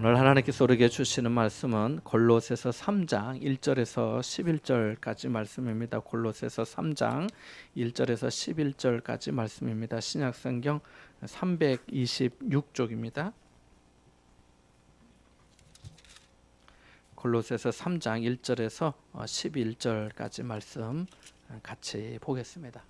오늘 하나님께서 우리에게 주시는 말씀은 골로새서 3장 1절에서 11절까지 말씀입니다. 골로새서 3장 1절에서 11절까지 말씀입니다. 신약성경 326쪽입니다. 골로새서 3장 1절에서 11절까지 말씀 같이 보겠습니다.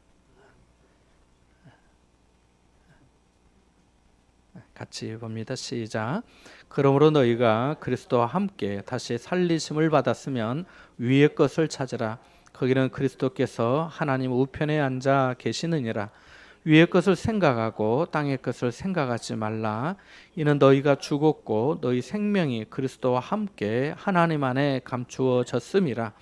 같이 봅니다. 시작. 그러므로 너희가 그리스도와 함께 다시 살리심을 받았으면 위의 것을 찾으라. 거기는 그리스도께서 하나님 우편에 앉아 계시느니라. 위의 것을 생각하고 땅의 것을 생각하지 말라. 이는 너희가 죽었고 너희 생명이 그리스도와 함께 하나님 안에 감추어졌음이라.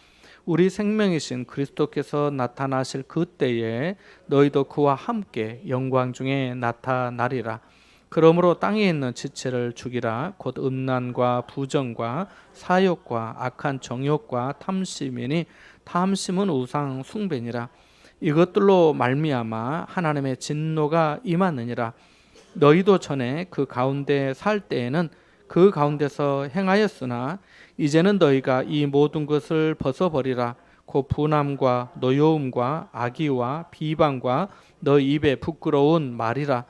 우리 생명이신 그리스도께서 나타나실 그때에 너희도 그와 함께 영광 중에 나타나리라. 그러므로 땅에 있는 지체를 죽이라. 곧 음란과 부정과 사욕과 악한 정욕과 탐심이니 탐심은 우상 숭배니라. 이것들로 말미암아 하나님의 진노가 임하느니라. 너희도 전에 그 가운데 살 때에는 그 가운데서 행하였으나 이제는 너희가 이 모든 것을 벗어버리라. 곧 분함과 노여움과 악의와 비방과 너희 입에 부끄러운 말이라.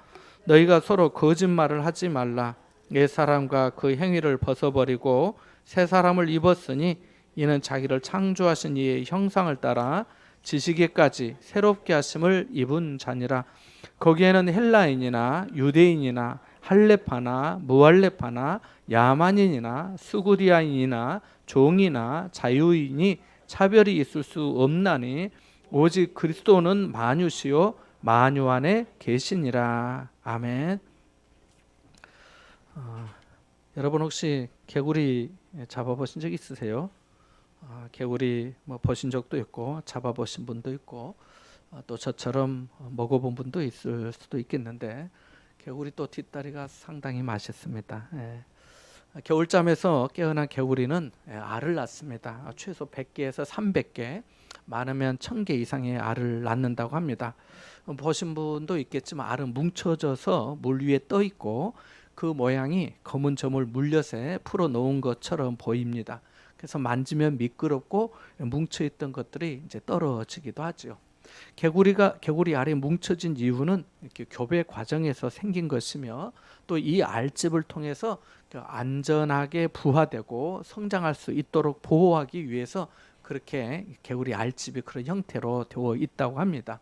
너희가 서로 거짓말을 하지 말라. 옛 사람과 그 행위를 벗어버리고 새 사람을 입었으니 이는 자기를 창조하신 이의 형상을 따라 지식에까지 새롭게 하심을 입은 자니라. 거기에는 헬라인이나 유대인이나 할레파나 무할레파나 야만인이나 수구디아인이나 종이나 자유인이 차별이 있을 수 없나니 오직 그리스도는 만유시요 만유 안에 계시니라. 아멘. 여러분 혹시 개구리 잡아보신 적 있으세요? 개구리 보신 적도 있고 잡아보신 분도 있고 또 저처럼 먹어본 분도 있을 수도 있겠는데 개구리 또 뒷다리가 상당히 맛있습니다. 겨울잠에서 깨어난 개구리는 알을 낳습니다. 최소 100개에서 300개, 많으면 1000개 이상의 알을 낳는다고 합니다. 보신 분도 있겠지만 알은 뭉쳐져서 물 위에 떠 있고 그 모양이 검은 점을 물엿에 풀어 놓은 것처럼 보입니다. 그래서 만지면 미끄럽고 뭉쳐있던 것들이 이제 떨어지기도 하죠. 개구리 알이 뭉쳐진 이유는 이렇게 교배 과정에서 생긴 것이며 또 이 알집을 통해서 안전하게 부화되고 성장할 수 있도록 보호하기 위해서 그렇게 개구리 알집이 그런 형태로 되어 있다고 합니다.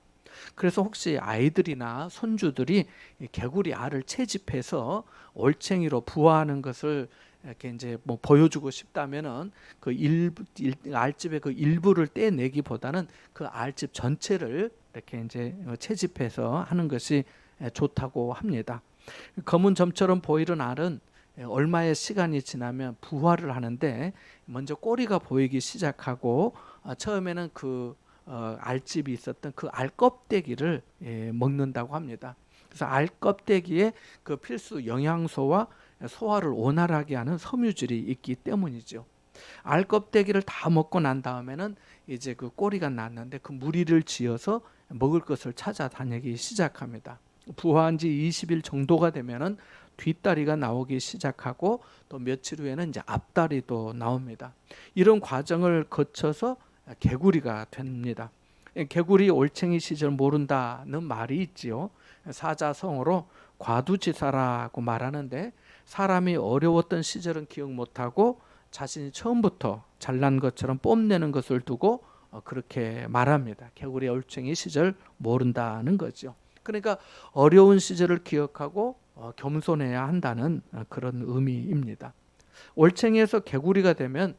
그래서 혹시 아이들이나 손주들이 개구리 알을 채집해서 올챙이로 부화하는 것을 이렇게 이제 보여주고 싶다면은 그 알집의 그 일부를 떼내기보다는 그 알집 전체를 이렇게 이제 채집해서 하는 것이 좋다고 합니다. 검은 점처럼 보이는 알은 얼마의 시간이 지나면 부화를 하는데 먼저 꼬리가 보이기 시작하고 처음에는 그 알집이 있었던 그 알 껍데기를 먹는다고 합니다. 그래서 알 껍데기에 그 필수 영양소와 소화를 원활하게 하는 섬유질이 있기 때문이죠. 알 껍데기를 다 먹고 난 다음에는 이제 그 꼬리가 났는데 그 무리를 지어서 먹을 것을 찾아다니기 시작합니다. 부화한 지 20일 정도가 되면은 뒷다리가 나오기 시작하고 또 며칠 후에는 이제 앞다리도 나옵니다. 이런 과정을 거쳐서 개구리가 됩니다. 개구리 올챙이 시절 모른다는 말이 있지요. 사자성어로 과두치사라고 말하는데 사람이 어려웠던 시절은 기억 못하고 자신이 처음부터 잘난 것처럼 뽐내는 것을 두고 그렇게 말합니다. 개구리 올챙이 시절 모른다는 거죠. 그러니까 어려운 시절을 기억하고 겸손해야 한다는 그런 의미입니다. 올챙이에서 개구리가 되면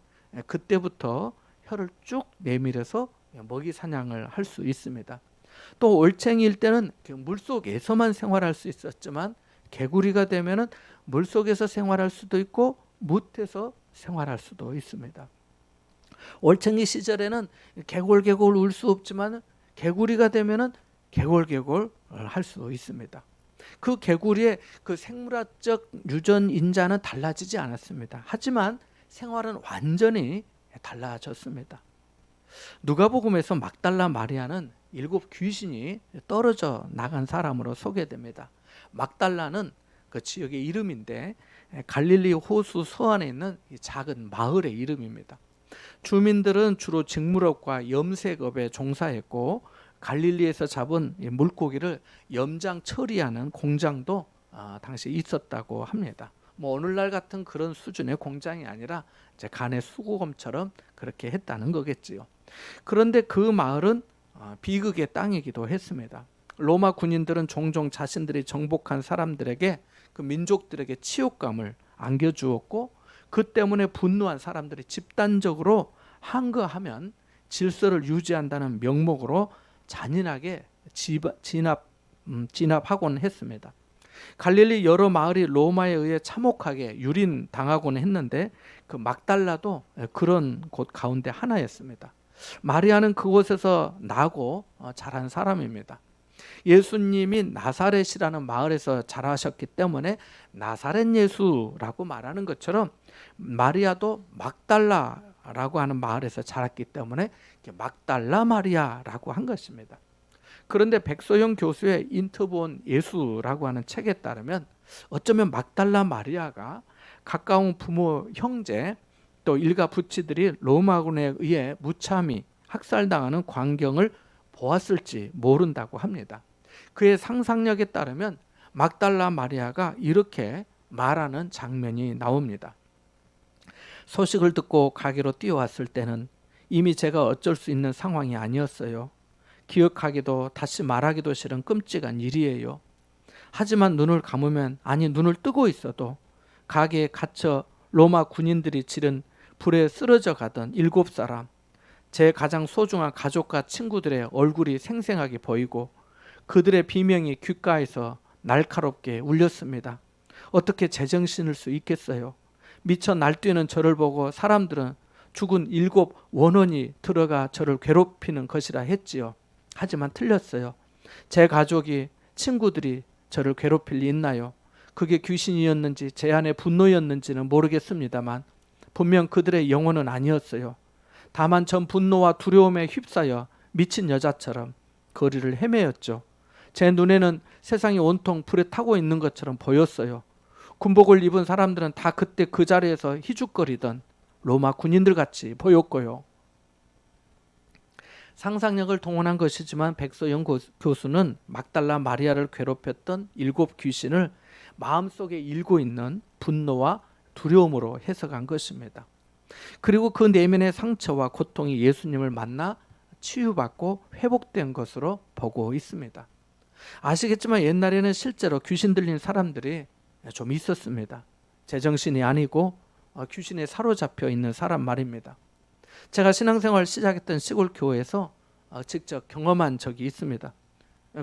그때부터 혀를 쭉 내밀어서 먹이 사냥을 할 수 있습니다. 또 올챙이일 때는 물속에서만 생활할 수 있었지만 개구리가 되면은 물속에서 생활할 수도 있고 뭇에서 생활할 수도 있습니다. 올챙이 시절에는 개골개골 울 수 없지만 개구리가 되면은 개골개골 할 수 있습니다. 그 개구리의 그 생물학적 유전 인자는 달라지지 않았습니다. 하지만 생활은 완전히 달라졌습니다. 누가복음에서 막달라 마리아는 7 귀신이 떨어져 나간 사람으로 소개됩니다. 막달라는 그 지역의 이름인데 갈릴리 호수 서안에 있는 이 작은 마을의 이름입니다. 주민들은 주로 직물업과 염색업에 종사했고 갈릴리에서 잡은 물고기를 염장 처리하는 공장도 당시 있었다고 합니다. 뭐 오늘날 같은 그런 수준의 공장이 아니라 이제 간의 수고검처럼 그렇게 했다는 거겠지요. 그런데 그 마을은 비극의 땅이기도 했습니다. 로마 군인들은 종종 자신들이 정복한 사람들에게 그 민족들에게 치욕감을 안겨주었고 그 때문에 분노한 사람들이 집단적으로 항거하면 질서를 유지한다는 명목으로 잔인하게 진압하곤 했습니다. 갈릴리 여러 마을이 로마에 의해 참혹하게 유린당하곤 했는데 그 막달라도 그런 곳 가운데 하나였습니다. 마리아는 그곳에서 나고 자란 사람입니다. 예수님이 나사렛이라는 마을에서 자라셨기 때문에 나사렛 예수라고 말하는 것처럼 마리아도 막달라라고 하는 마을에서 자랐기 때문에 막달라 마리아라고 한 것입니다. 그런데 백소영 교수의 인터본 예수라고 하는 책에 따르면 어쩌면 막달라 마리아가 가까운 부모, 형제 또 일가 부치들이 로마군에 의해 무참히 학살당하는 광경을 보았을지 모른다고 합니다. 그의 상상력에 따르면 막달라 마리아가 이렇게 말하는 장면이 나옵니다. 소식을 듣고 가게로 뛰어왔을 때는 이미 제가 어쩔 수 있는 상황이 아니었어요. 기억하기도 다시 말하기도 싫은 끔찍한 일이에요. 하지만 눈을 감으면, 아니 눈을 뜨고 있어도 가게에 갇혀 로마 군인들이 지른 불에 쓰러져 가던 7사람, 제 가장 소중한 가족과 친구들의 얼굴이 생생하게 보이고 그들의 비명이 귓가에서 날카롭게 울렸습니다. 어떻게 제정신일 수 있겠어요? 미쳐 날뛰는 저를 보고 사람들은 죽은 7 원혼이 들어가 저를 괴롭히는 것이라 했지요. 하지만 틀렸어요. 제 가족이, 친구들이 저를 괴롭힐 리 있나요? 그게 귀신이었는지 제 안의 분노였는지는 모르겠습니다만 분명 그들의 영혼은 아니었어요. 다만 전 분노와 두려움에 휩싸여 미친 여자처럼 거리를 헤매었죠. 제 눈에는 세상이 온통 불에 타고 있는 것처럼 보였어요. 군복을 입은 사람들은 다 그때 그 자리에서 희죽거리던 로마 군인들 같이 보였고요. 상상력을 동원한 것이지만 백소영 교수는 막달라 마리아를 괴롭혔던 7 귀신을 마음속에 일고 있는 분노와 두려움으로 해석한 것입니다. 그리고 그 내면의 상처와 고통이 예수님을 만나 치유받고 회복된 것으로 보고 있습니다. 아시겠지만 옛날에는 실제로 귀신 들린 사람들이 좀 있었습니다. 제정신이 아니고 귀신에 사로잡혀 있는 사람 말입니다. 제가 신앙생활을 시작했던 시골 교회에서 직접 경험한 적이 있습니다.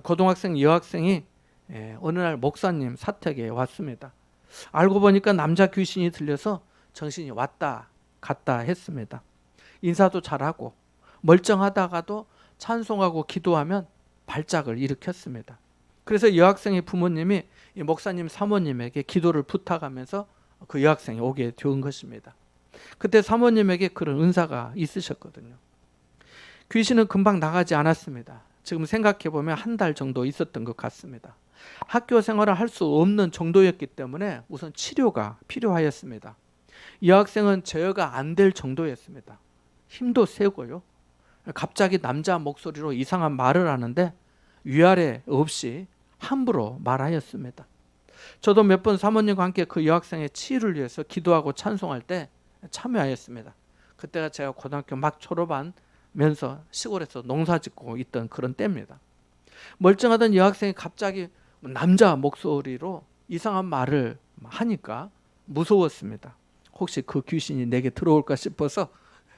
고등학생 여학생이 어느 날 목사님 사택에 왔습니다. 알고 보니까 남자 귀신이 들려서 정신이 왔다 갔다 했습니다. 인사도 잘하고 멀쩡하다가도 찬송하고 기도하면 발작을 일으켰습니다. 그래서 여학생의 부모님이 이 목사님 사모님에게 기도를 부탁하면서 그 여학생이 오게 된 것입니다. 그때 사모님에게 그런 은사가 있으셨거든요. 귀신은 금방 나가지 않았습니다. 지금 생각해보면 1달 정도 있었던 것 같습니다. 학교 생활을 할 수 없는 정도였기 때문에 우선 치료가 필요하였습니다. 이 학생은 제어가 안 될 정도였습니다. 힘도 세고요. 갑자기 남자 목소리로 이상한 말을 하는데 위아래 없이 함부로 말하였습니다. 저도 몇 번 사모님과 함께 그 여학생의 치유를 위해서 기도하고 찬송할 때 참여하였습니다. 그때가 제가 고등학교 막 졸업하면서 시골에서 농사 짓고 있던 그런 때입니다. 멀쩡하던 여학생이 갑자기 남자 목소리로 이상한 말을 하니까 무서웠습니다. 혹시 그 귀신이 내게 들어올까 싶어서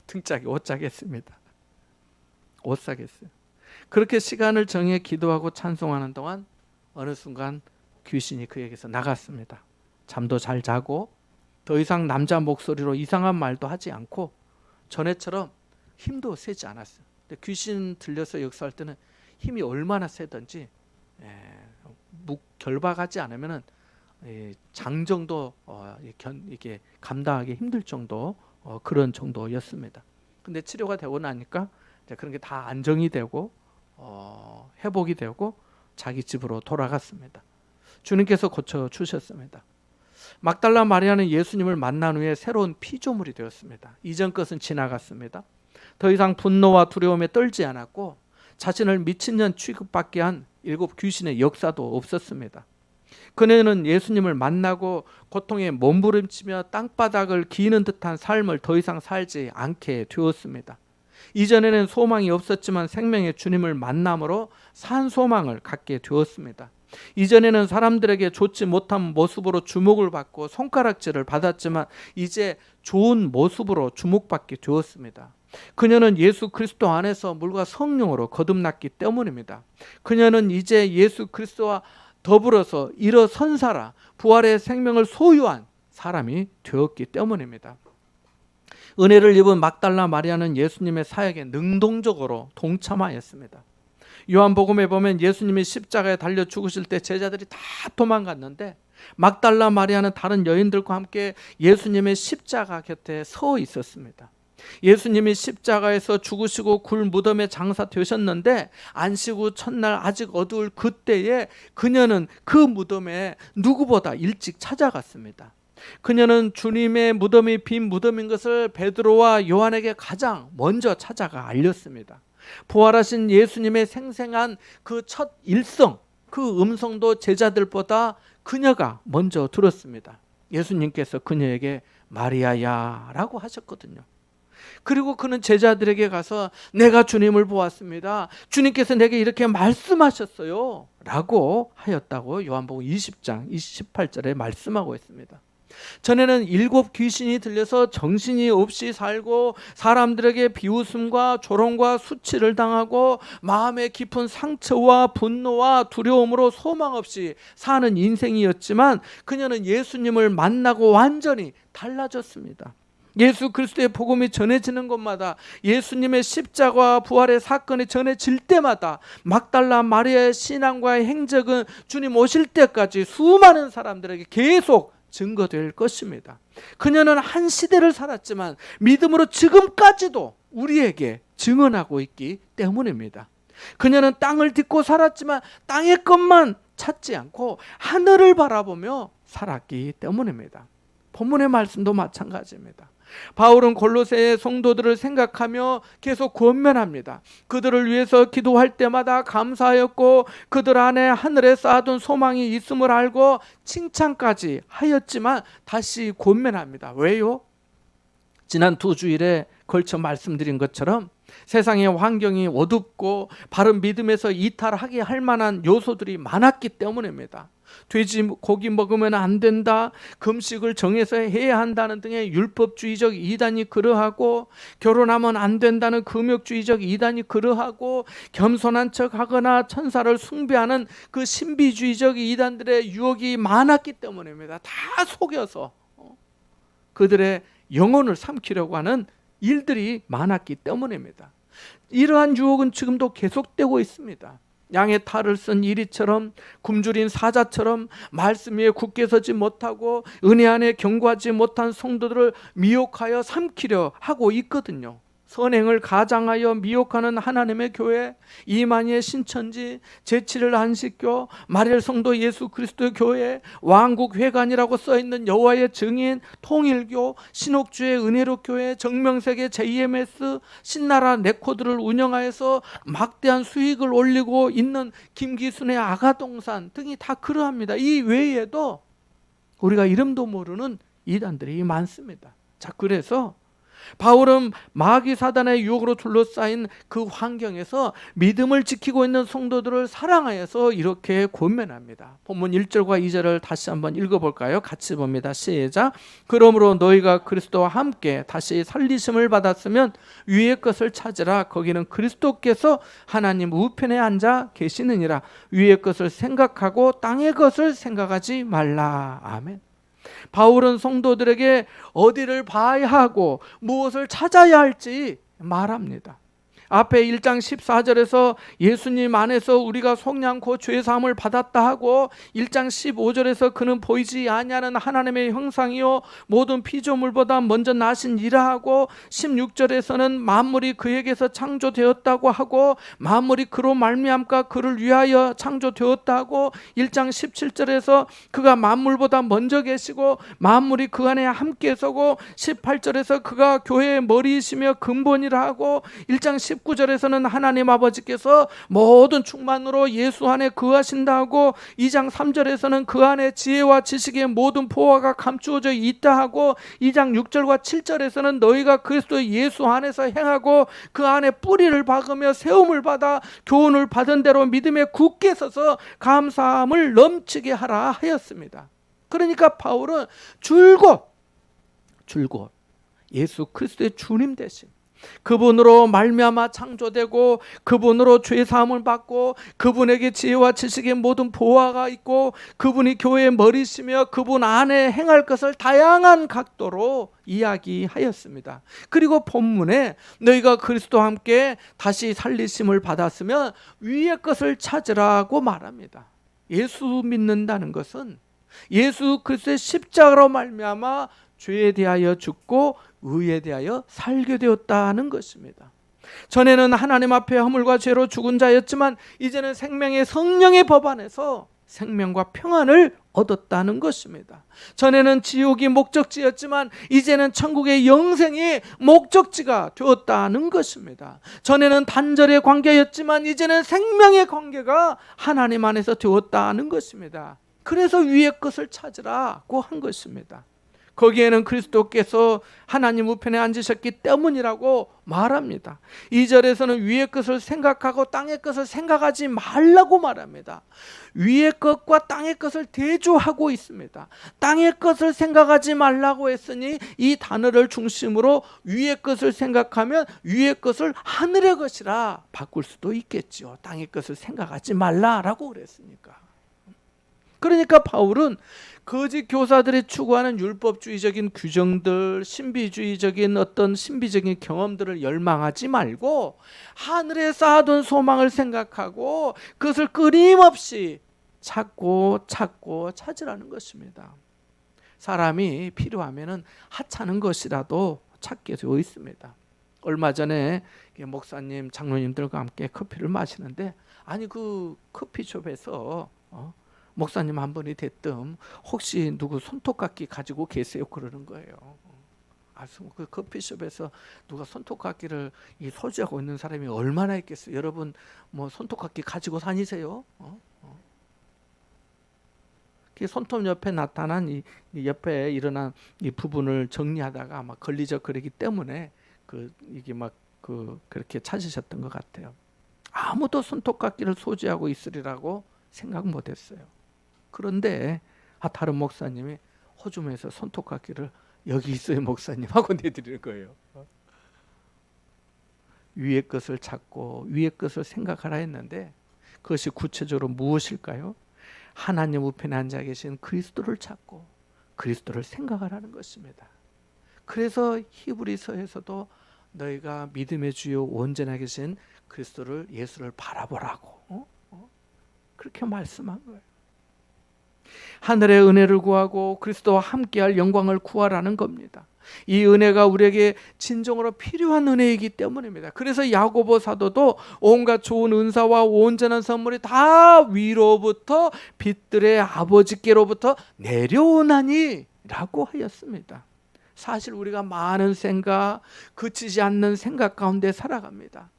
등짝이 오짝했습니다. 오싹했어요. 그렇게 시간을 정해 기도하고 찬송하는 동안 어느 순간 귀신이 그에게서 나갔습니다. 잠도 잘 자고 더 이상 남자 목소리로 이상한 말도 하지 않고 전에처럼 힘도 세지 않았어요. 근데 귀신 들려서 역사할 때는 힘이 얼마나 세든지 결박하지 않으면은 장 정도 이게 감당하기 힘들 정도 그런 정도였습니다. 근데 치료가 되고 나니까 그런 게 다 안정이 되고 회복이 되고 자기 집으로 돌아갔습니다. 주님께서 고쳐 주셨습니다. 막달라 마리아는 예수님을 만난 후에 새로운 피조물이 되었습니다. 이전 것은 지나갔습니다. 더 이상 분노와 두려움에 떨지 않았고 자신을 미친년 취급받게 한 7 귀신의 역사도 없었습니다. 그녀는 예수님을 만나고 고통에 몸부림치며 땅바닥을 기는 듯한 삶을 더 이상 살지 않게 되었습니다. 이전에는 소망이 없었지만 생명의 주님을 만남으로 산 소망을 갖게 되었습니다. 이전에는 사람들에게 좋지 못한 모습으로 주목을 받고 손가락질을 받았지만 이제 좋은 모습으로 주목받게 되었습니다. 그녀는 예수 그리스도 안에서 물과 성령으로 거듭났기 때문입니다. 그녀는 이제 예수 그리스도와 더불어서 일어선 사람, 부활의 생명을 소유한 사람이 되었기 때문입니다. 은혜를 입은 막달라 마리아는 예수님의 사역에 능동적으로 동참하였습니다. 요한복음에 보면 예수님이 십자가에 달려 죽으실 때 제자들이 다 도망갔는데 막달라 마리아는 다른 여인들과 함께 예수님의 십자가 곁에 서 있었습니다. 예수님이 십자가에서 죽으시고 굴 무덤에 장사되셨는데 안식 후 첫날 아직 어두울 그때에 그녀는 그 무덤에 누구보다 일찍 찾아갔습니다. 그녀는 주님의 무덤이 빈 무덤인 것을 베드로와 요한에게 가장 먼저 찾아가 알렸습니다. 부활하신 예수님의 생생한 그 첫 일성, 그 음성도 제자들보다 그녀가 먼저 들었습니다. 예수님께서 그녀에게 마리아야 라고 하셨거든요. 그리고 그는 제자들에게 가서 내가 주님을 보았습니다. 주님께서 내게 이렇게 말씀하셨어요 라고 하였다고 요한복음 20장 28절에 말씀하고 있습니다. 전에는 7 귀신이 들려서 정신이 없이 살고 사람들에게 비웃음과 조롱과 수치를 당하고 마음의 깊은 상처와 분노와 두려움으로 소망 없이 사는 인생이었지만 그녀는 예수님을 만나고 완전히 달라졌습니다. 예수 그리스도의 복음이 전해지는 곳마다 예수님의 십자가와 부활의 사건이 전해질 때마다 막달라 마리아의 신앙과의 행적은 주님 오실 때까지 수많은 사람들에게 계속 증거될 것입니다. 그녀는 한 시대를 살았지만 믿음으로 지금까지도 우리에게 증언하고 있기 때문입니다. 그녀는 땅을 딛고 살았지만 땅의 것만 찾지 않고 하늘을 바라보며 살았기 때문입니다. 본문의 말씀도 마찬가지입니다. 바울은 골로새의 성도들을 생각하며 계속 권면합니다. 그들을 위해서 기도할 때마다 감사하였고 그들 안에 하늘에 쌓아둔 소망이 있음을 알고 칭찬까지 하였지만 다시 권면합니다. 왜요? 지난 2주일에 걸쳐 말씀드린 것처럼 세상의 환경이 어둡고 바른 믿음에서 이탈하게 할 만한 요소들이 많았기 때문입니다. 돼지 고기 먹으면 안 된다, 금식을 정해서 해야 한다는 등의 율법주의적 이단이 그러하고, 결혼하면 안 된다는 금욕주의적 이단이 그러하고, 겸손한 척하거나 천사를 숭배하는 그 신비주의적 이단들의 유혹이 많았기 때문입니다. 다 속여서 그들의 영혼을 삼키려고 하는 일들이 많았기 때문입니다. 이러한 유혹은 지금도 계속되고 있습니다. 양의 탈을 쓴 이리처럼, 굶주린 사자처럼 말씀 위에 굳게 서지 못하고 은혜 안에 견고하지 못한 성도들을 미혹하여 삼키려 하고 있거든요. 선행을 가장하여 미혹하는 하나님의 교회, 이만희의 신천지, 제7일 안식교, 마리엘 성도 예수 그리스도의 교회, 왕국회관이라고 써있는 여호와의 증인, 통일교, 신옥주의 은혜로 교회, 정명세계 JMS, 신나라 레코드를 운영하여서 막대한 수익을 올리고 있는 김기순의 아가동산 등이 다 그러합니다. 이 외에도 우리가 이름도 모르는 이단들이 많습니다. 자, 그래서 바울은 마귀 사단의 유혹으로 둘러싸인 그 환경에서 믿음을 지키고 있는 성도들을 사랑하여서 이렇게 권면합니다. 본문 1절과 2절을 다시 한번 읽어볼까요? 같이 봅니다. 시작. 그러므로 너희가 그리스도와 함께 다시 살리심을 받았으면 위의 것을 찾으라. 거기는 그리스도께서 하나님 우편에 앉아 계시느니라. 위의 것을 생각하고 땅의 것을 생각하지 말라. 아멘. 바울은 성도들에게 어디를 봐야 하고 무엇을 찾아야 할지 말합니다. 앞에 1장 14절에서 예수님 안에서 우리가 속량코 죄사함을 받았다 하고 1장 15절에서 그는 보이지 아니하는 하나님의 형상이요 모든 피조물보다 먼저 나신 이라 하고 16절에서는 만물이 그에게서 창조되었다고 하고 만물이 그로 말미암까 그를 위하여 창조되었다 하고 1장 17절에서 그가 만물보다 먼저 계시고 만물이 그 안에 함께 서고 18절에서 그가 교회의 머리이시며 근본이라 하고 1장 19절에서는 하나님 아버지께서 모든 충만으로 예수 안에 거하신다 하고 2장 3절에서는 그 안에 지혜와 지식의 모든 보화가 감추어져 있다 하고 2장 6절과 7절에서는 너희가 그리스도 예수 안에서 행하고 그 안에 뿌리를 박으며 세움을 받아 교훈을 받은 대로 믿음에 굳게 서서 감사함을 넘치게 하라 하였습니다. 그러니까 바울은 줄곧 예수 그리스도의 주님 되심, 그분으로 말미암아 창조되고 그분으로 죄 사함을 받고 그분에게 지혜와 지식의 모든 보화가 있고 그분이 교회의 머리시며 그분 안에 행할 것을 다양한 각도로 이야기하였습니다. 그리고 본문에 너희가 그리스도와 함께 다시 살리심을 받았으면 위의 것을 찾으라고 말합니다. 예수 믿는다는 것은 예수 그리스도의 십자가로 말미암아 죄에 대하여 죽고 의에 대하여 살게 되었다는 것입니다. 전에는 하나님 앞에 허물과 죄로 죽은 자였지만 이제는 생명의 성령의 법 안에서 생명과 평안을 얻었다는 것입니다. 전에는 지옥이 목적지였지만 이제는 천국의 영생이 목적지가 되었다는 것입니다. 전에는 단절의 관계였지만 이제는 생명의 관계가 하나님 안에서 되었다는 것입니다. 그래서 위의 것을 찾으라고 한 것입니다. 거기에는 그리스도께서 하나님 우편에 앉으셨기 때문이라고 말합니다. 2절에서는 위의 것을 생각하고 땅의 것을 생각하지 말라고 말합니다. 위의 것과 땅의 것을 대조하고 있습니다. 땅의 것을 생각하지 말라고 했으니 이 단어를 중심으로 위의 것을 생각하면 위의 것을 하늘의 것이라 바꿀 수도 있겠죠. 땅의 것을 생각하지 말라라고 그랬으니까. 그러니까 바울은 거짓 교사들이 추구하는 율법주의적인 규정들, 신비주의적인 어떤 신비적인 경험들을 열망하지 말고 하늘에 쌓아둔 소망을 생각하고 그것을 끊임없이 찾고 찾으라는 것입니다. 사람이 필요하면 하찮은 것이라도 찾게 되어 있습니다. 얼마 전에 목사님, 장로님들과 함께 커피를 마시는데 아니 그 커피숍에서 목사님 한 분이 대뜸 혹시 누구 손톱깎이 가지고 계세요? 그러는 거예요. 그 커피숍에서 누가 손톱깎이를 소지하고 있는 사람이 얼마나 있겠어요? 여러분 뭐 손톱깎이 가지고 다니세요? 손톱 옆에 나타난 이 옆에 일어난 이 부분을 정리하다가 아마 걸리적거리기 때문에 이게 그렇게 찾으셨던 것 같아요. 아무도 손톱깎이를 소지하고 있으리라고 생각 못했어요. 그런데 다른 목사님이 호주머니에서 손톱깎이를 여기 있어요 목사님 하고 내드리는 거예요. 위의 것을 찾고 위의 것을 생각하라 했는데 그것이 구체적으로 무엇일까요? 하나님 우편에 앉아 계신 그리스도를 찾고 그리스도를 생각하라는 것입니다. 그래서 히브리서에서도 너희가 믿음의 주요 온전하게 계신 그리스도를 예수를 바라보라고 그렇게 말씀한 거예요. 하늘의 은혜를 구하고 그리스도와 함께할 영광을 구하라는 겁니다. 이 은혜가 우리에게 진정으로 필요한 은혜이기 때문입니다. 그래서 야고보 사도도 온갖 좋은 은사와 온전한 선물이 다 위로부터 빛들의 아버지께로부터 내려오나니 라고 하였습니다. 사실 우리가 많은 생각, 그치지 않는 생각 가운데 살아갑니다.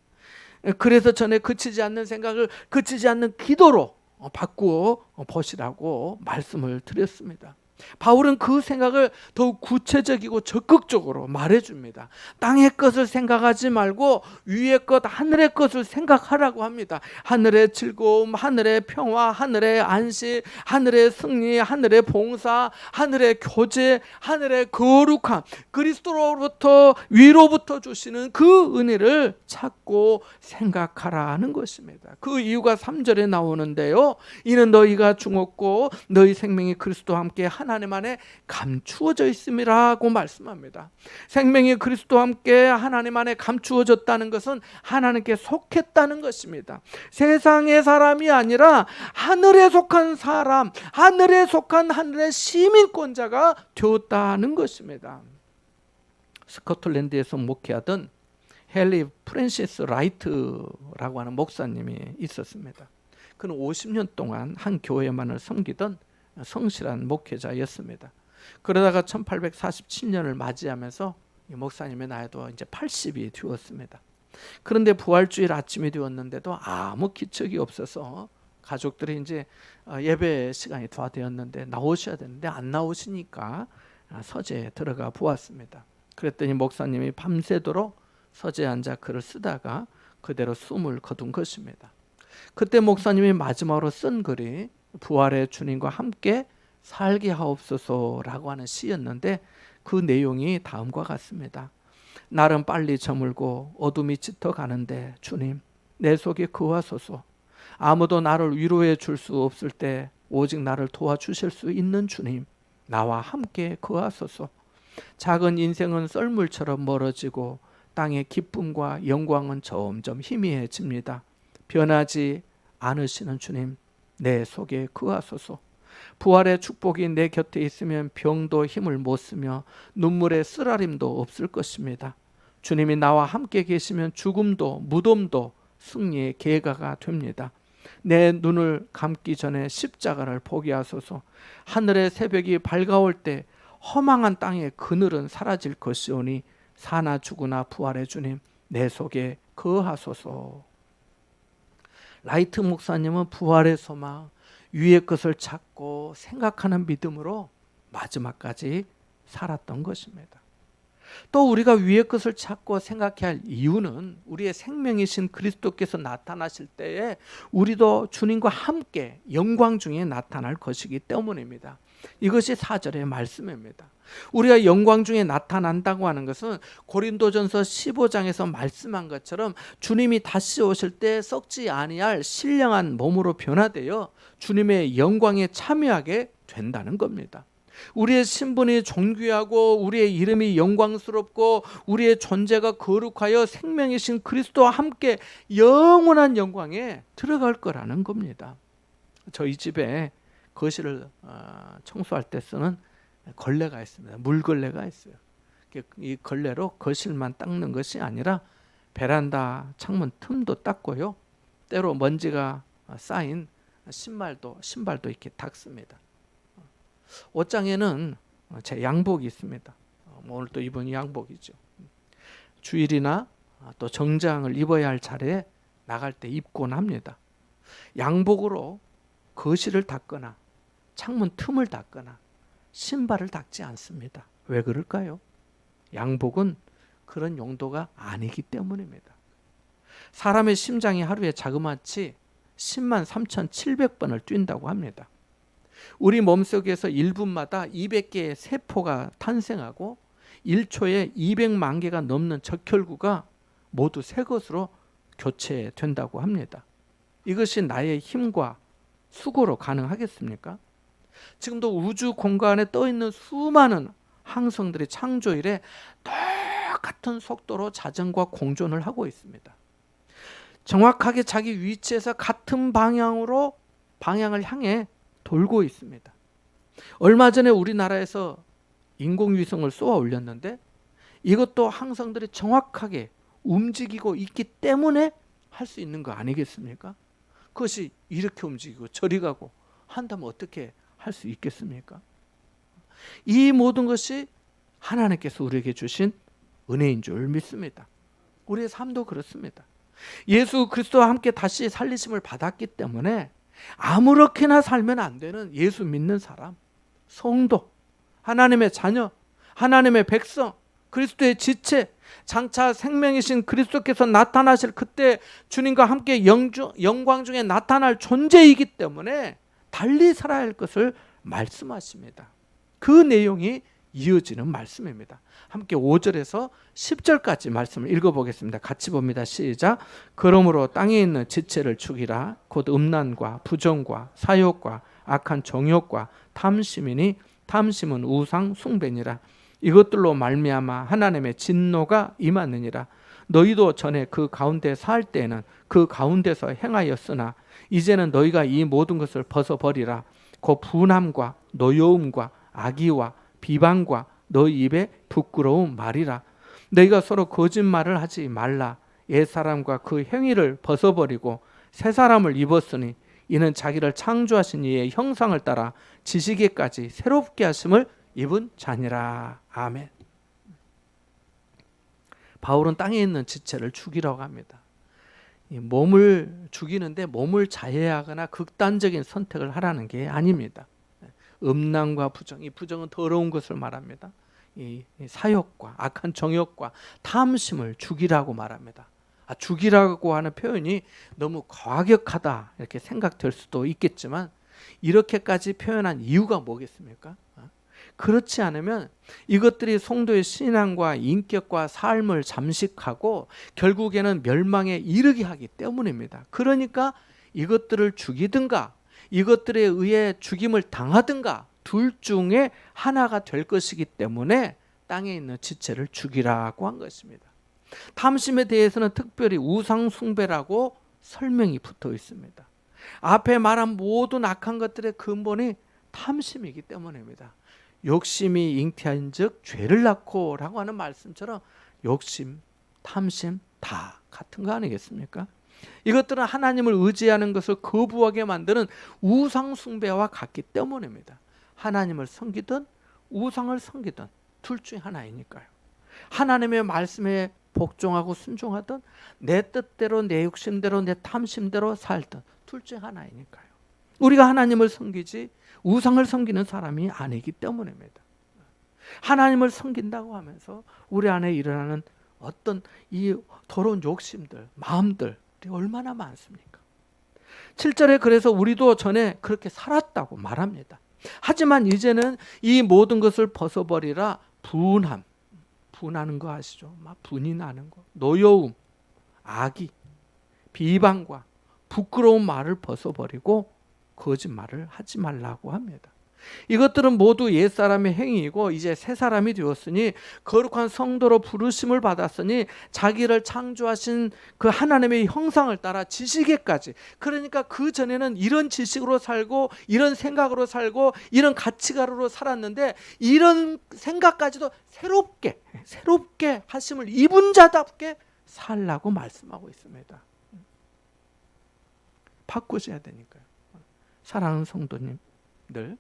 그래서 전에 그치지 않는 생각을 그치지 않는 기도로 바꾸어 보시라고 말씀을 드렸습니다. 바울은 그 생각을 더욱 구체적이고 적극적으로 말해줍니다. 땅의 것을 생각하지 말고 위의 것, 하늘의 것을 생각하라고 합니다. 하늘의 즐거움, 하늘의 평화, 하늘의 안식, 하늘의 승리, 하늘의 봉사, 하늘의 교제, 하늘의 거룩함, 그리스도로부터 위로부터 주시는 그 은혜를 찾고 생각하라는 것입니다. 그 이유가 3절에 나오는데요. 이는 너희가 죽었고 너희 생명이 그리스도와 함께 하나님 안에 감추어져 있음이라고 말씀합니다. 생명이 그리스도와 함께 하나님 안에 감추어졌다는 것은 하나님께 속했다는 것입니다. 세상의 사람이 아니라 하늘에 속한 사람, 하늘에 속한 하늘의 시민권자가 되었다는 것입니다. 스코틀랜드에서 목회하던 헨리 프랜시스 라이트라고 하는 목사님이 있었습니다. 그는 50년 동안 한 교회만을 섬기던 성실한 목회자였습니다. 그러다가 1847년을 맞이하면서 이 목사님의 나이도 이제 80이 되었습니다. 그런데 부활주일 아침이 되었는데도 아무 기척이 없어서 가족들이 이제 예배 시간이 다 되었는데 나오셔야 되는데 안 나오시니까 서재에 들어가 보았습니다. 그랬더니 목사님이 밤새도록 서재에 앉아 글을 쓰다가 그대로 숨을 거둔 것입니다. 그때 목사님이 마지막으로 쓴 글이 부활의 주님과 함께 살게 하옵소서라고 하는 시였는데 그 내용이 다음과 같습니다. 날은 빨리 저물고 어둠이 짙어 가는데 주님 내 속에 거하소서. 아무도 나를 위로해 줄 수 없을 때 오직 나를 도와주실 수 있는 주님 나와 함께 거하소서. 작은 인생은 썰물처럼 멀어지고 땅의 기쁨과 영광은 점점 희미해집니다. 변하지 않으시는 주님 내 속에 거하소서. 부활의 축복이 내 곁에 있으면 병도 힘을 못 쓰며 눈물의 쓰라림도 없을 것입니다. 주님이 나와 함께 계시면 죽음도 무덤도 승리의 계가가 됩니다. 내 눈을 감기 전에 십자가를 보게 하소서. 하늘의 새벽이 밝아올 때 허망한 땅의 그늘은 사라질 것이오니 사나 죽으나 부활의 주님 내 속에 거하소서. 라이트 목사님은 부활의 소망, 위의 것을 찾고 생각하는 믿음으로 마지막까지 살았던 것입니다. 또 우리가 위의 것을 찾고 생각해야 할 이유는 우리의 생명이신 그리스도께서 나타나실 때에 우리도 주님과 함께 영광 중에 나타날 것이기 때문입니다. 이것이 4절의 말씀입니다. 우리가 영광 중에 나타난다고 하는 것은 고린도전서 15장에서 말씀한 것처럼 주님이 다시 오실 때 썩지 아니할 신령한 몸으로 변화되어 주님의 영광에 참여하게 된다는 겁니다. 우리의 신분이 존귀하고 우리의 이름이 영광스럽고 우리의 존재가 거룩하여 생명이신 그리스도와 함께 영원한 영광에 들어갈 거라는 겁니다. 저희 집에 거실을 청소할 때 쓰는 걸레가 있습니다. 물걸레가 있어요. 이 걸레로 거실만 닦는 것이 아니라 베란다 창문 틈도 닦고요. 때로 먼지가 쌓인 신발도 이렇게 닦습니다. 옷장에는 제 양복이 있습니다. 오늘 또 입은 양복이죠. 주일이나 또 정장을 입어야 할 차례에 나갈 때 입곤 합니다. 양복으로 거실을 닦거나 창문 틈을 닦거나 신발을 닦지 않습니다. 왜 그럴까요? 양복은 그런 용도가 아니기 때문입니다. 사람의 심장이 하루에 자그마치 10만 3,700번을 뛴다고 합니다. 우리 몸속에서 1분마다 200개의 세포가 탄생하고 1초에 200만 개가 넘는 적혈구가 모두 새 것으로 교체된다고 합니다. 이것이 나의 힘과 수고로 가능하겠습니까? 지금도 우주 공간에 떠 있는 수많은 항성들이 창조 이래 똑같은 속도로 자전과 공존을 하고 있습니다. 정확하게 자기 위치에서 같은 방향을 향해 돌고 있습니다. 얼마 전에 우리나라에서 인공위성을 쏘아 올렸는데 이것도 항성들이 정확하게 움직이고 있기 때문에 할 수 있는 거 아니겠습니까? 그것이 이렇게 움직이고 저리 가고 한다면 어떻게 할 수 있겠습니까? 이 모든 것이 하나님께서 우리에게 주신 은혜인 줄 믿습니다. 우리의 삶도 그렇습니다. 예수 그리스도와 함께 다시 살리심을 받았기 때문에 아무렇게나 살면 안 되는 예수 믿는 사람, 성도, 하나님의 자녀, 하나님의 백성, 그리스도의 지체, 장차 생명이신 그리스도께서 나타나실 그때 주님과 함께 영광 중에 나타날 존재이기 때문에 달리 살아야 할 것을 말씀하십니다. 그 내용이 이어지는 말씀입니다. 함께 5절에서 10절까지 말씀을 읽어보겠습니다. 같이 봅니다. 시작. 그러므로 땅에 있는 지체를 죽이라. 곧 음란과 부정과 사욕과 악한 정욕과 탐심이니 탐심은 우상 숭배니라. 이것들로 말미암아 하나님의 진노가 임하느니라. 너희도 전에 그 가운데 살 때에는 그 가운데서 행하였으나 이제는 너희가 이 모든 것을 벗어버리라. 곧 분함과 노여움과 악의와 비방과 너희 입에 부끄러운 말이라. 너희가 서로 거짓말을 하지 말라. 옛사람과 그 행위를 벗어버리고 새 사람을 입었으니 이는 자기를 창조하신 이의 형상을 따라 지시기까지 새롭게 하심을 입은 자니라. 아멘. 바울은 땅에 있는 지체를 죽이라고 합니다. 이 몸을 죽이는데 몸을 자해하거나 극단적인 선택을 하라는 게 아닙니다. 음란과 부정, 이 부정은 더러운 것을 말합니다. 이 사욕과 악한 정욕과 탐심을 죽이라고 말합니다. 죽이라고 하는 표현이 너무 과격하다 이렇게 생각될 수도 있겠지만 이렇게까지 표현한 이유가 뭐겠습니까? 그렇지 않으면 이것들이 성도의 신앙과 인격과 삶을 잠식하고 결국에는 멸망에 이르게 하기 때문입니다. 그러니까 이것들을 죽이든가 이것들에 의해 죽임을 당하든가 둘 중에 하나가 될 것이기 때문에 땅에 있는 지체를 죽이라고 한 것입니다. 탐심에 대해서는 특별히 우상 숭배라고 설명이 붙어 있습니다. 앞에 말한 모든 악한 것들의 근본이 탐심이기 때문입니다. 욕심이 잉태한 즉 죄를 낳고 라고 하는 말씀처럼 욕심, 탐심 다 같은 거 아니겠습니까? 이것들은 하나님을 의지하는 것을 거부하게 만드는 우상 숭배와 같기 때문입니다. 하나님을 섬기든 우상을 섬기든 둘 중에 하나이니까요. 하나님의 말씀에 복종하고 순종하든 내 뜻대로 내 욕심대로 내 탐심대로 살든 둘 중에 하나이니까요. 우리가 하나님을 섬기지 우상을 섬기는 사람이 아니기 때문입니다. 하나님을 섬긴다고 하면서 우리 안에 일어나는 어떤 이 더러운 욕심들, 마음들이 얼마나 많습니까? 7절에 그래서 우리도 전에 그렇게 살았다고 말합니다. 하지만 이제는 이 모든 것을 벗어버리라. 분하는 거 아시죠? 막 분이 나는 거, 노여움, 악의, 비방과 부끄러운 말을 벗어버리고 거짓말을 하지 말라고 합니다. 이것들은 모두 옛사람의 행위이고 이제 새 사람이 되었으니 거룩한 성도로 부르심을 받았으니 자기를 창조하신 그 하나님의 형상을 따라 지식에까지, 그러니까 그 전에는 이런 지식으로 살고 이런 생각으로 살고 이런 가치관으로 살았는데 이런 생각까지도 새롭게 하심을 입은 자답게 살라고 말씀하고 있습니다. 바꾸셔야 되니까요. 사랑하는 성도님들,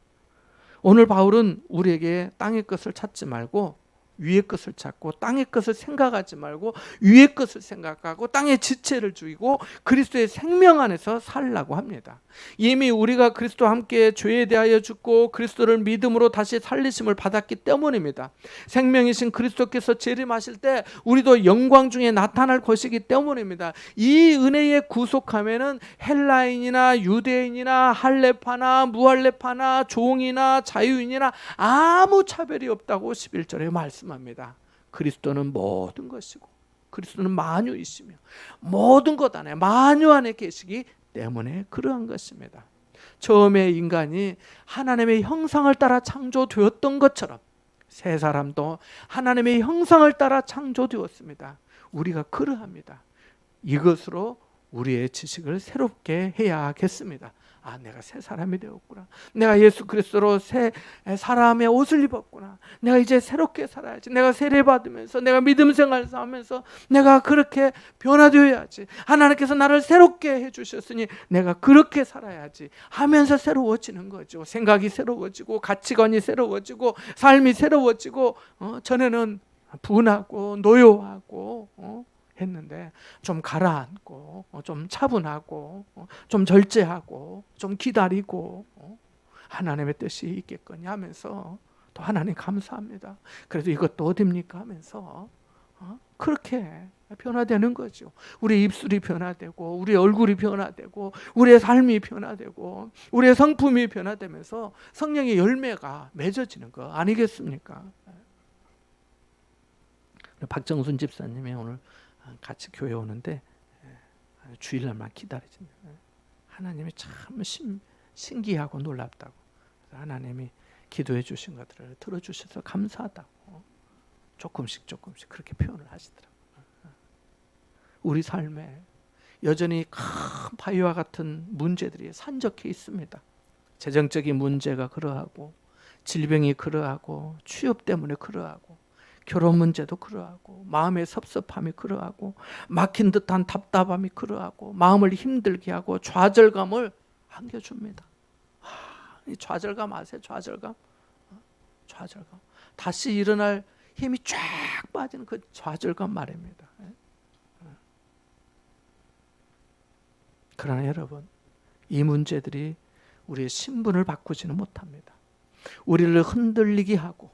오늘 바울은 우리에게 땅의 것을 찾지 말고 위의 것을 찾고 땅의 것을 생각하지 말고 위의 것을 생각하고 땅의 지체를 죽이고 그리스도의 생명 안에서 살라고 합니다. 이미 우리가 그리스도와 함께 죄에 대하여 죽고 그리스도를 믿음으로 다시 살리심을 받았기 때문입니다. 생명이신 그리스도께서 재림하실 때 우리도 영광 중에 나타날 것이기 때문입니다. 이 은혜의 구속함에는 헬라인이나 유대인이나 할레파나 무할레파나 종이나 자유인이나 아무 차별이 없다고 11절에 말씀합니다. 그리스도는 모든 것이고 그리스도는 만유이시며 모든 것 안에 만유 안에 계시기 때문에 그러한 것입니다. 처음에 인간이 하나님의 형상을 따라 창조되었던 것처럼 새 사람도 하나님의 형상을 따라 창조되었습니다. 우리가 그러합니다. 이것으로 우리의 지식을 새롭게 해야겠습니다. 내가 새 사람이 되었구나. 내가 예수 그리스도로 새 사람의 옷을 입었구나. 내가 이제 새롭게 살아야지. 내가 세례 받으면서 내가 믿음 생활을 하면서 내가 그렇게 변화되어야지. 하나님께서 나를 새롭게 해주셨으니 내가 그렇게 살아야지 하면서 새로워지는 거죠. 생각이 새로워지고 가치관이 새로워지고 삶이 새로워지고 전에는 분하고 노여워하고 했는데 좀 가라앉고 좀 차분하고 좀 절제하고 좀 기다리고 하나님의 뜻이 있겠거니 하면서 또 하나님 감사합니다. 그래도 이것도 어딥니까 하면서 그렇게 변화되는 거죠. 우리 입술이 변화되고 우리 얼굴이 변화되고 우리의 삶이 변화되고 우리의 성품이 변화되면서 성령의 열매가 맺어지는 거 아니겠습니까? 박정순 집사님이 오늘 같이 교회 오는데 주일날만 기다리지. 하나님이 참 신기하고 놀랍다고. 하나님이 기도해 주신 것들을 들어주셔서 감사하다고 조금씩 그렇게 표현을 하시더라고요. 우리 삶에 여전히 큰 바위와 같은 문제들이 산적해 있습니다. 재정적인 문제가 그러하고, 질병이 그러하고, 취업 때문에 그러하고, 결혼 문제도 그러하고, 마음의 섭섭함이 그러하고, 막힌 듯한 답답함이 그러하고, 마음을 힘들게 하고 좌절감을 안겨줍니다. 이 좌절감 아세요? 좌절감. 다시 일어날 힘이 쫙 빠지는 그 좌절감 말입니다. 그러나 여러분, 이 문제들이 우리의 신분을 바꾸지는 못합니다. 우리를 흔들리게 하고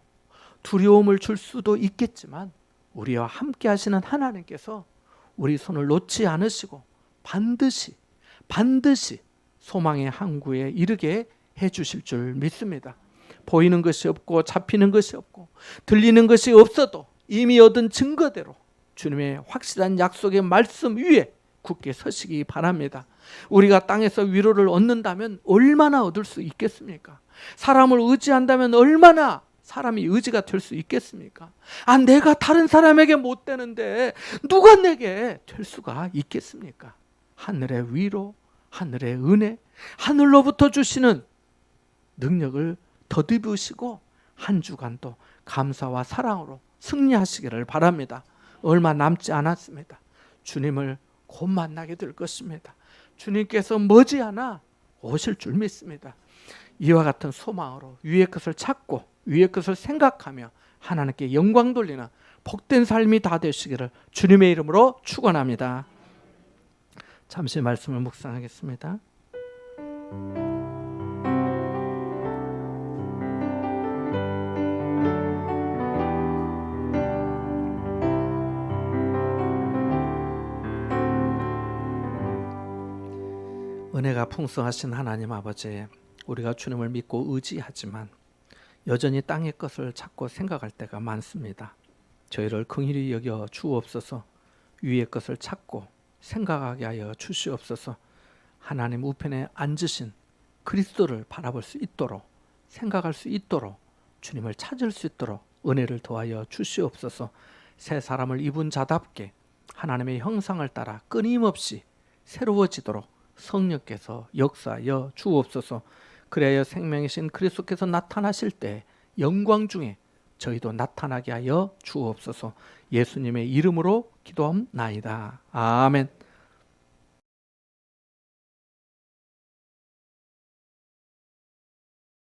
두려움을 줄 수도 있겠지만, 우리와 함께 하시는 하나님께서 우리 손을 놓지 않으시고 반드시 소망의 항구에 이르게 해 주실 줄 믿습니다. 보이는 것이 없고 잡히는 것이 없고 들리는 것이 없어도 이미 얻은 증거대로 주님의 확실한 약속의 말씀 위에 굳게 서시기 바랍니다. 우리가 땅에서 위로를 얻는다면 얼마나 얻을 수 있겠습니까? 사람을 의지한다면 얼마나 사람이 의지가 될 수 있겠습니까? 내가 다른 사람에게 못 되는데 누가 내게 될 수가 있겠습니까? 하늘의 위로, 하늘의 은혜, 하늘로부터 주시는 능력을 덧입으시고 한 주간도 감사와 사랑으로 승리하시기를 바랍니다. 얼마 남지 않았습니다. 주님을 곧 만나게 될 것입니다. 주님께서 머지않아 오실 줄 믿습니다. 이와 같은 소망으로 위의 것을 찾고 위의 것을 생각하며 하나님께 영광 돌리는 복된 삶이 다 되시기를 주님의 이름으로 축원합니다. 잠시 말씀을 묵상하겠습니다. 은혜가 풍성하신 하나님 아버지, 우리가 주님을 믿고 의지하지만 여전히 땅의 것을 찾고 생각할 때가 많습니다. 저희를 긍휼히 여겨 주옵소서. 위의 것을 찾고 생각하게 하여 주시옵소서. 하나님 우편에 앉으신 그리스도를 바라볼 수 있도록, 생각할 수 있도록, 주님을 찾을 수 있도록 은혜를 더하여 주시옵소서. 새 사람을 입은 자답게 하나님의 형상을 따라 끊임없이 새로워지도록 성령께서 역사하여 주옵소서. 그래야 생명이신 그리스도께서 나타나실 때 영광 중에 저희도 나타나게 하여 주옵소서. 예수님의 이름으로 기도합나이다. 아멘.